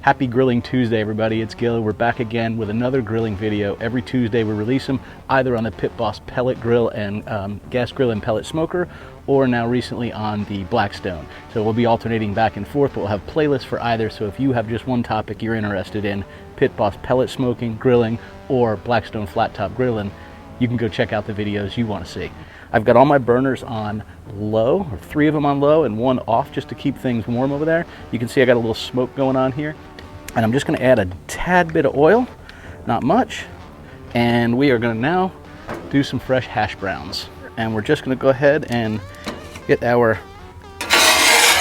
Happy Grilling Tuesday, everybody. It's Gil. We're back again with another grilling video. Every Tuesday we release them either on the PitBoss pellet grill and gas grill and pellet smoker, or now recently on the Blackstone. So we'll be alternating back and forth, but we'll have playlists for either. So if you have just one topic you're interested in, PitBoss pellet smoking, grilling, or Blackstone flat top grilling, you can go check out the videos you want to see. I've got all my burners on low, or 3 of them on low and 1 off, just to keep things warm over there. You can see I got a little smoke going on here. And I'm just going to add a tad bit of oil, not much, and we are going to now do some fresh hash browns. And we're just going to go ahead and get our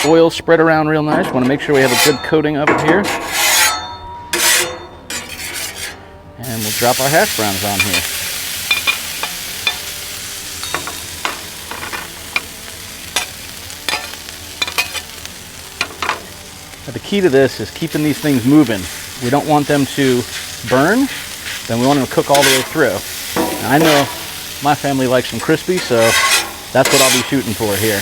oil spread around real nice. Want to make sure we have a good coating of it here. And we'll drop our hash browns on here. But the key to this is keeping these things moving. We don't want them to burn, then we want them to cook all the way through. Now, I know my family likes them crispy, so that's what I'll be shooting for here.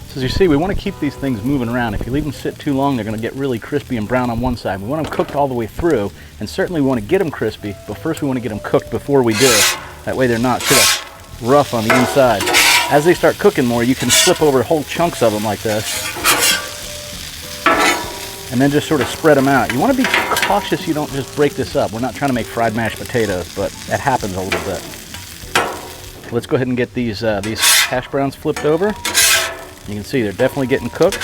So as you see, we want to keep these things moving around. If you leave them sit too long, they're going to get really crispy and brown on one side. We want them cooked all the way through, and certainly we want to get them crispy, but first we want to get them cooked before we do. That way they're not sort of rough on the inside. As they start cooking more, you can flip over whole chunks of them like this, and then just sort of spread them out. You want to be cautious you don't just break this up. We're not trying to make fried mashed potatoes, but that happens a little bit. Let's go ahead and get these hash browns flipped over. You can see they're definitely getting cooked.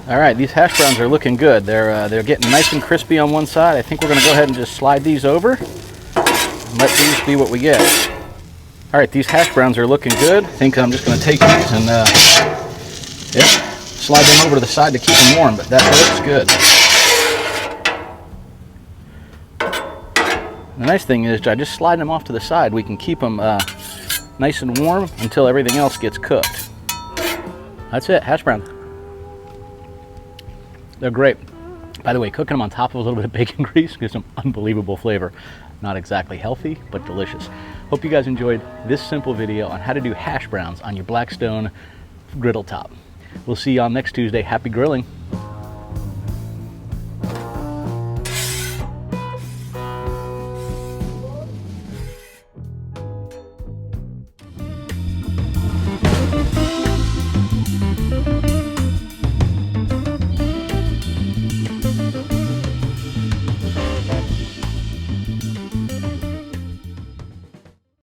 All right, these hash browns are looking good. They're getting nice and crispy on one side. I think we're going to go ahead and just slide these over and let these be what we get. All right, these hash browns are looking good. I think I'm just going to take these and slide them over to the side to keep them warm, but that looks good. The nice thing is, I just slide them off to the side. We can keep them nice and warm until everything else gets cooked. That's it, hash browns. They're great. By the way, cooking them on top of a little bit of bacon grease gives them unbelievable flavor. Not exactly healthy, but delicious. Hope you guys enjoyed this simple video on how to do hash browns on your Blackstone griddle top. We'll see you on next Tuesday. Happy grilling.